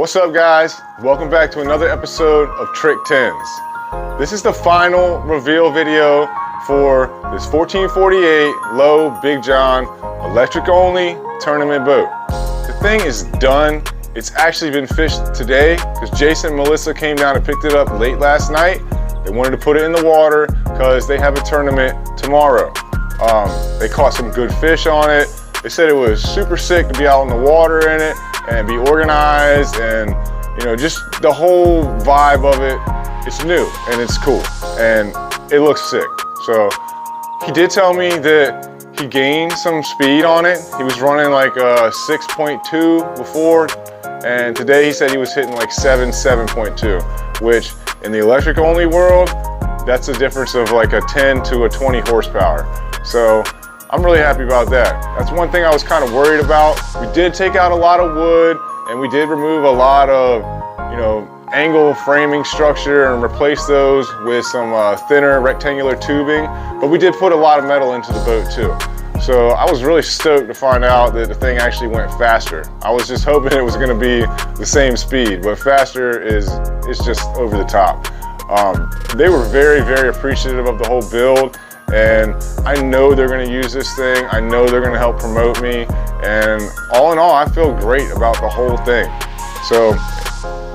What's up, guys? Welcome back to another episode of Trick 10s. This is the final reveal video for this 1448 Lowe Big-Jon electric only tournament boat. The thing is done. It's actually been fished today because Jason and Melissa came down and picked it up late last night. They wanted to put it in the water because they have a tournament tomorrow. They caught some good fish on it. They said it was super sick to be out in the water in it and be organized, and you know, just the whole vibe of it. It's new and it's cool and it looks sick. So he did tell me that he gained some speed on it. He was running like a 6.2 before, and today he said he was hitting like 7.2, which in the electric only world, that's a difference of like a 10 to a 20 horsepower. So I'm really happy about that. That's one thing I was kind of worried about. We did take out a lot of wood and we did remove a lot of, you know, angle framing structure and replace those with some thinner rectangular tubing, but we did put a lot of metal into the boat too. So I was really stoked to find out that the thing actually went faster. I was just hoping it was going to be the same speed, but faster is just over the top. They were very, very appreciative of the whole build, and I know they're going to use this thing. I know they're going to help promote me, and all in all, I feel great about the whole thing. So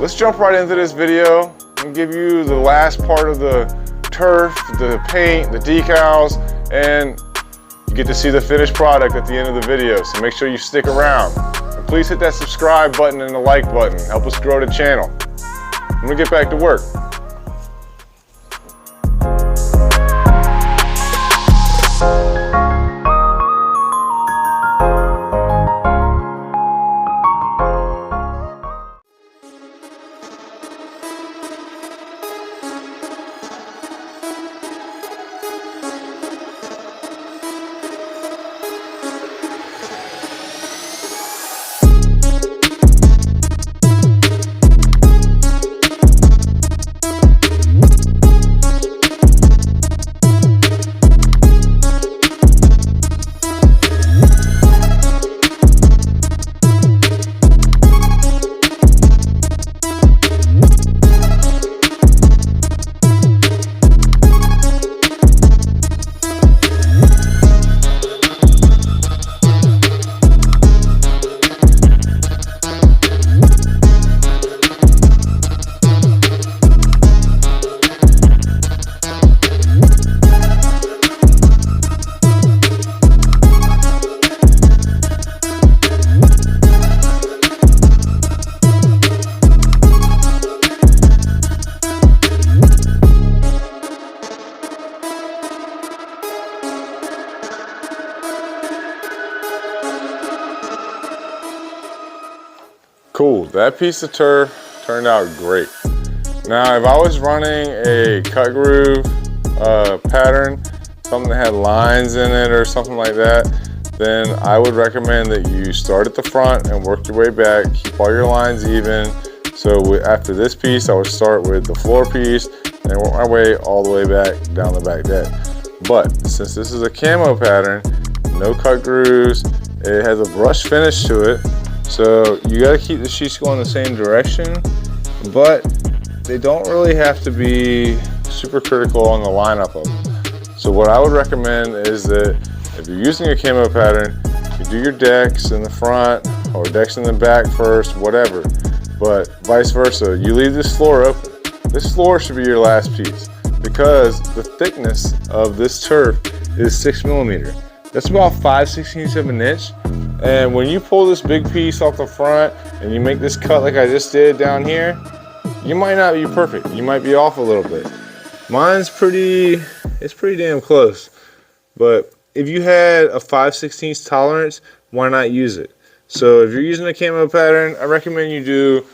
let's jump right into this video and give you the last part of the turf, the paint, the decals, and you get to see the finished product at the end of the video. So make sure you stick around. And please hit that subscribe button and the like button. Help us grow the channel. I'm gonna get back to work. Cool, that piece of turf turned out great. Now, if I was running a cut groove pattern, something that had lines in it or something like that, then I would recommend that you start at the front and work your way back, keep all your lines even. So after this piece, I would start with the floor piece and work my way all the way back down the back deck. But since this is a camo pattern, no cut grooves, it has a brush finish to it. So you got to keep the sheets going the same direction, but they don't really have to be super critical on the lineup of them. So what I would recommend is that if you're using a camo pattern, you do your decks in the front or decks in the back first, whatever. But vice versa, you leave this floor open. This floor should be your last piece because the thickness of this turf is 6 millimeter. That's about 5/16 of an inch. And when you pull this big piece off the front and you make this cut like I just did down here, you might not be perfect. You might be off a little bit. Mine's it's pretty damn close. But if you had a 5/16 tolerance, why not use it? So if you're using a camo pattern, I recommend you do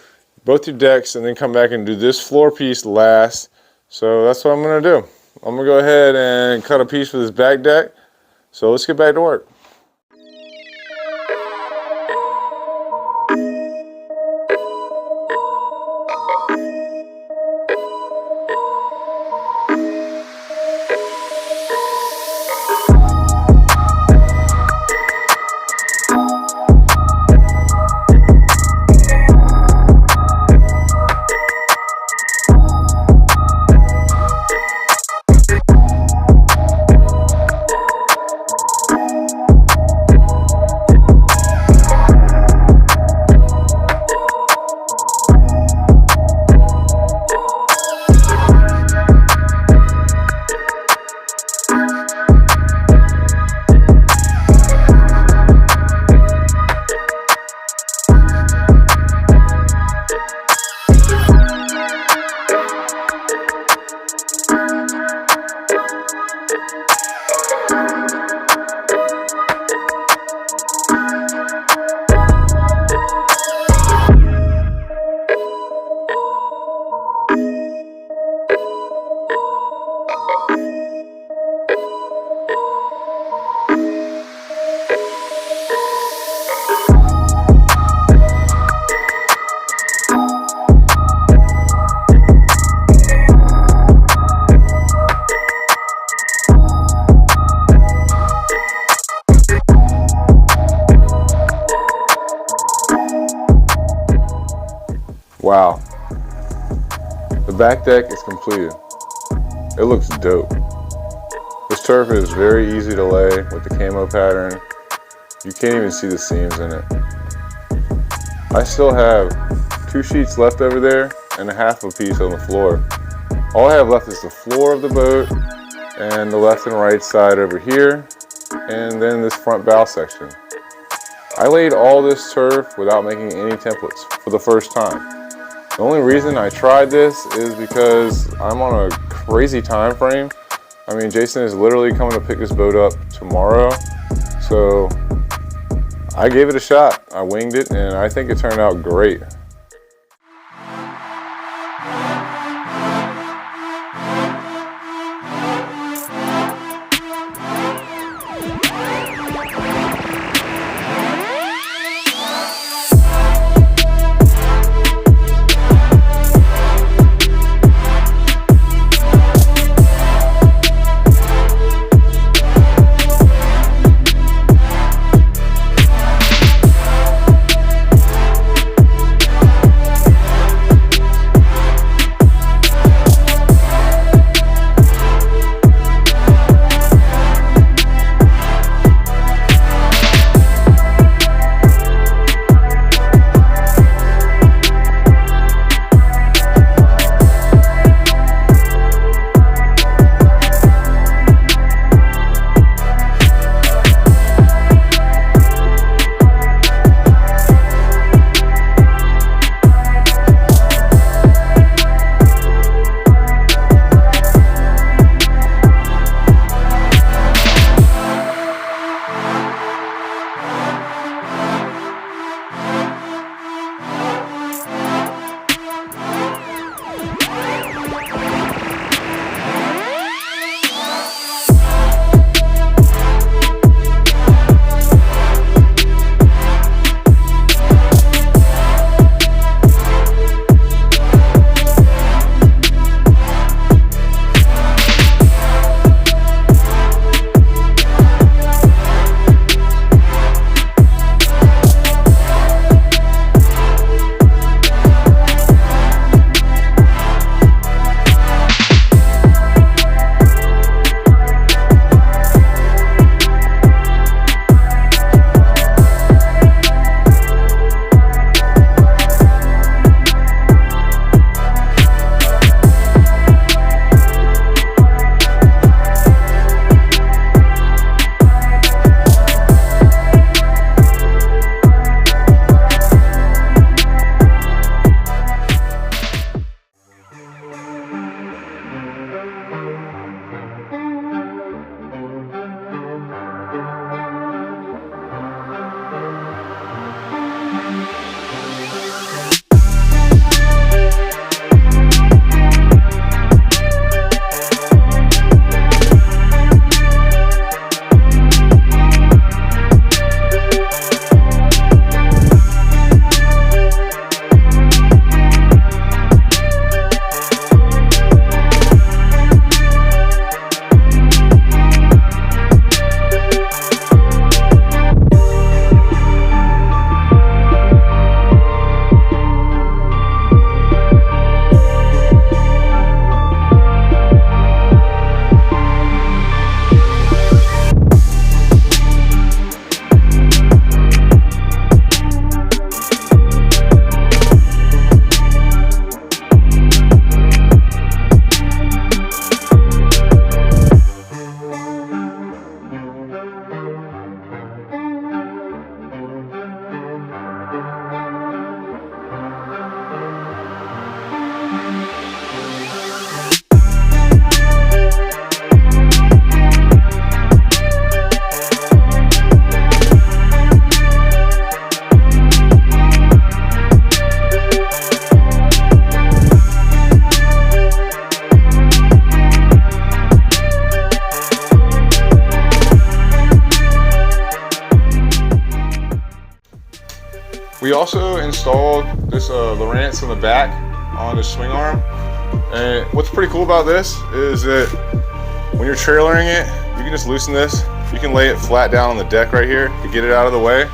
both your decks and then come back and do this floor piece last. So that's what I'm gonna do. I'm gonna go ahead and cut a piece for this back deck. So let's get back to work. Wow. The back deck is completed. It looks dope. This turf is very easy to lay with the camo pattern. You can't even see the seams in it. I still have 2 sheets left over there and a half a piece on the floor. All I have left is the floor of the boat and the left and right side over here, and then this front bow section. I laid all this turf without making any templates for the first time. The only reason I tried this is because I'm on a crazy time frame. I mean, Jason is literally coming to pick this boat up tomorrow, so I gave it a shot. I winged it, and I think it turned out great. We also installed this Lowrance on the back on the swing arm. And what's pretty cool about this is that when you're trailering it, you can just loosen this. You can lay it flat down on the deck right here to get it out of the way.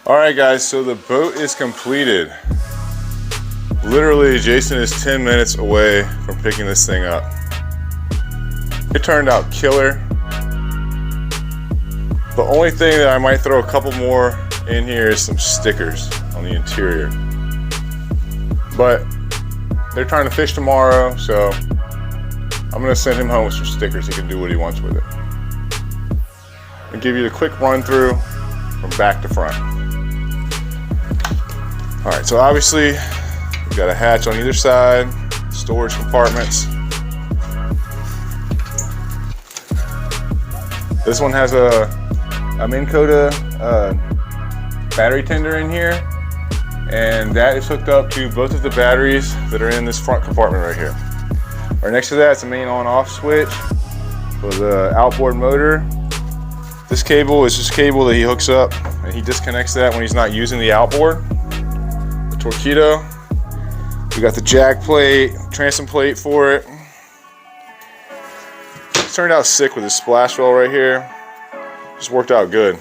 All right, guys, so the boat is completed. Literally, Jason is 10 minutes away from picking this thing up. It turned out killer. The only thing that I might throw a couple more in here is some stickers on the interior. But they're trying to fish tomorrow, so I'm gonna send him home with some stickers. He can do what he wants with it. I'll give you the quick run through from back to front. All right, so obviously we've got a hatch on either side, storage compartments. This one has a Minn Kota battery tender in here, and that is hooked up to both of the batteries that are in this front compartment right here. Right next to that is a main on-off switch for the outboard motor. This cable is just cable that he hooks up, and he disconnects that when he's not using the outboard. The torpedo, we got the jack plate, transom plate for it. It turned out sick with this splash rail right here. Just worked out good.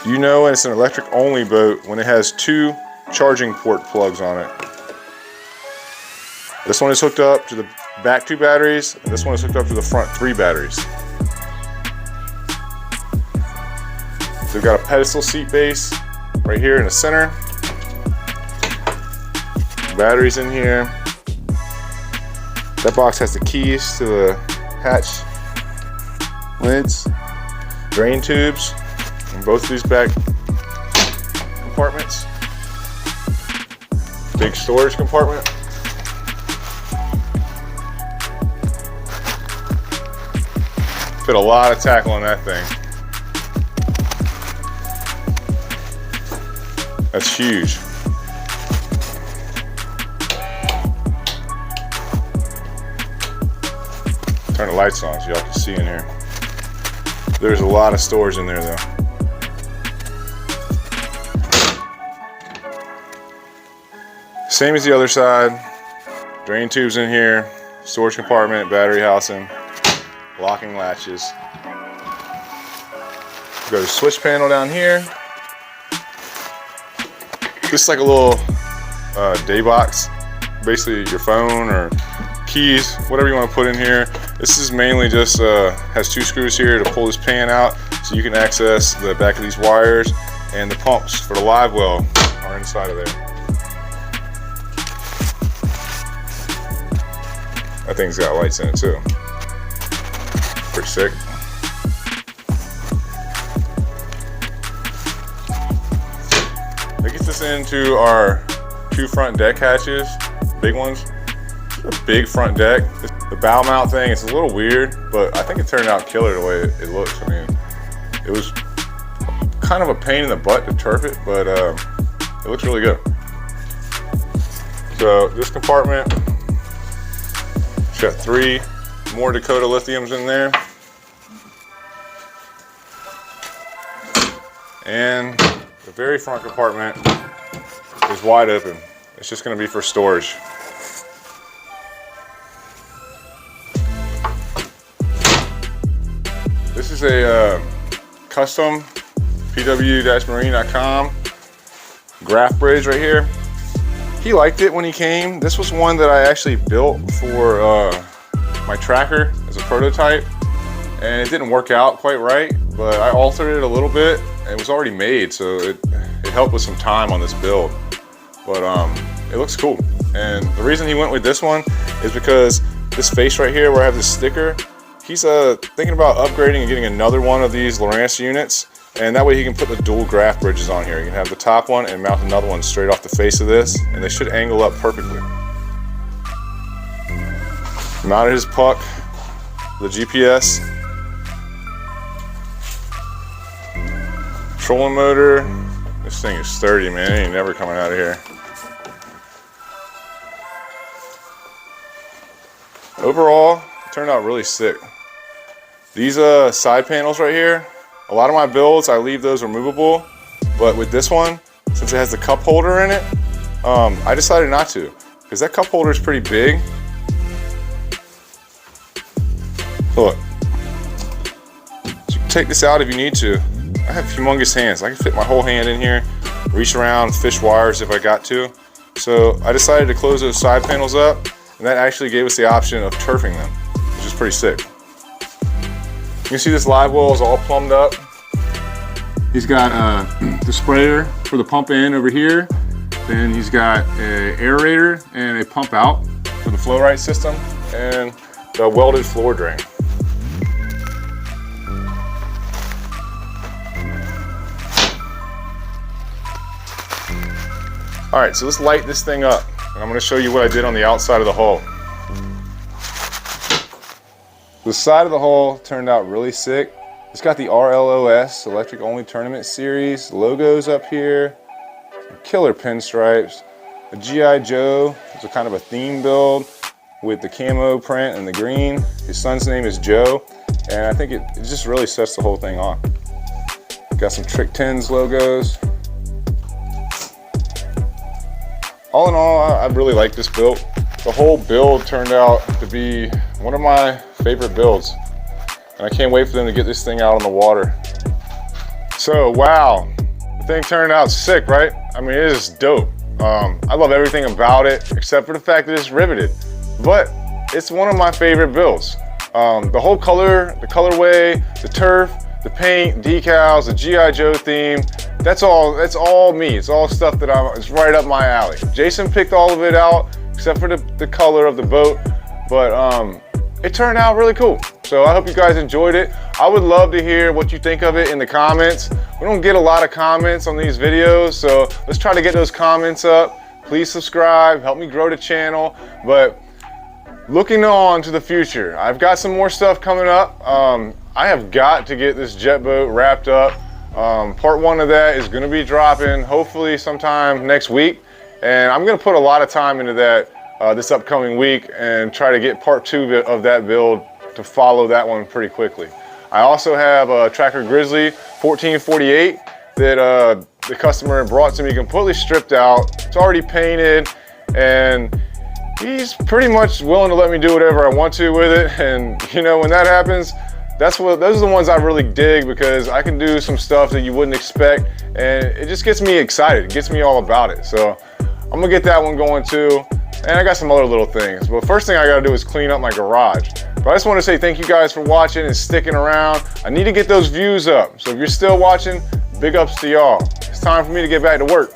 You know, it's an electric only boat when it has 2 charging port plugs on it. This one is hooked up to the back 2 batteries, and this one is hooked up to the front 3 batteries. So we've got a pedestal seat base right here in the center. Batteries in here. That box has the keys to the hatch lids, drain tubes in both of these back compartments. Big storage compartment. Fit a lot of tackle on that thing. That's huge. Turn the lights on so y'all can see in here. There's a lot of storage in there though. Same as the other side. Drain tubes in here, storage compartment, battery housing, locking latches. We've got a switch panel down here. This is like a little day box. Basically your phone or keys, whatever you want to put in here. This is mainly just has 2 screws here to pull this pan out so you can access the back of these wires, and the pumps for the live well are inside of there. That thing's got lights in it too. Pretty sick. That gets us into our 2 front deck hatches, big ones. A big front deck. The bow mount thing, it's a little weird, but I think it turned out killer the way it looks. I mean, it was kind of a pain in the butt to turf it, but it looks really good. So this compartment, it's got 3 more Dakota lithiums in there. And the very front compartment is wide open. It's just gonna be for storage. This is a custom pw-marine.com graph bridge right here. He liked it when he came. This was one that I actually built for my tracker as a prototype, and it didn't work out quite right, but I altered it a little bit. It was already made, so it helped with some time on this build. But it looks cool. And the reason he went with this one is because this face right here where I have this sticker, he's thinking about upgrading and getting another one of these Lowrance units, and that way he can put the dual graph bridges on here. You can have the top one and mount another one straight off the face of this, and they should angle up perfectly. Mounted his puck, the GPS, trolling motor. This thing is sturdy, man. It ain't never coming out of here. Overall, it turned out really sick. These side panels right here, a lot of my builds, I leave those removable, but with this one, since it has the cup holder in it, I decided not to, because that cup holder is pretty big. Look, so you can take this out if you need to. I have humongous hands. I can fit my whole hand in here, reach around, fish wires if I got to. So I decided to close those side panels up, and that actually gave us the option of turfing them, which is pretty sick. You can see this live well is all plumbed up. He's got the sprayer for the pump in over here. Then he's got an aerator and a pump out for the flow right system, and the welded floor drain. All right, so let's light this thing up, and I'm gonna show you what I did on the outside of the hull. The side of the hull turned out really sick. It's got the RLOS, Electric Only Tournament Series, logos up here, killer pinstripes, a G.I. Joe. It's a kind of a theme build with the camo print and the green. His son's name is Joe, and I think it just really sets the whole thing off. Got some Trick 10s logos. All in all, I really like this build. The whole build turned out to be one of my favorite builds, and I can't wait for them to get this thing out on the water. So, wow, the thing turned out sick, right? I mean, it is dope. I love everything about it, except for the fact that it's riveted, but it's one of my favorite builds. The whole color, the colorway, the turf, the paint, decals, the G.I. Joe theme, that's all me. It's all stuff that it's right up my alley. Jason picked all of it out, except for the color of the boat, but it turned out really cool. So I hope you guys enjoyed it. I would love to hear what you think of it in the comments. We don't get a lot of comments on these videos, so let's try to get those comments up. Please subscribe, help me grow the channel. But looking on to the future, I've got some more stuff coming up. I have got to get this jet boat wrapped up. Part 1 of that is going to be dropping hopefully sometime next week, and I'm going to put a lot of time into that this upcoming week and try to get part 2 of that build to follow that one pretty quickly. I also have a Tracker Grizzly 1448 that the customer brought to me completely stripped out. It's already painted, and he's pretty much willing to let me do whatever I want to with it. And you know, when that happens, those are the ones I really dig, because I can do some stuff that you wouldn't expect, and it just gets me excited. It gets me all about it. So I'm gonna get that one going too. And I got some other little things. But the first thing I gotta do is clean up my garage. But I just wanna say thank you guys for watching and sticking around. I need to get those views up. So if you're still watching, big ups to y'all. It's time for me to get back to work.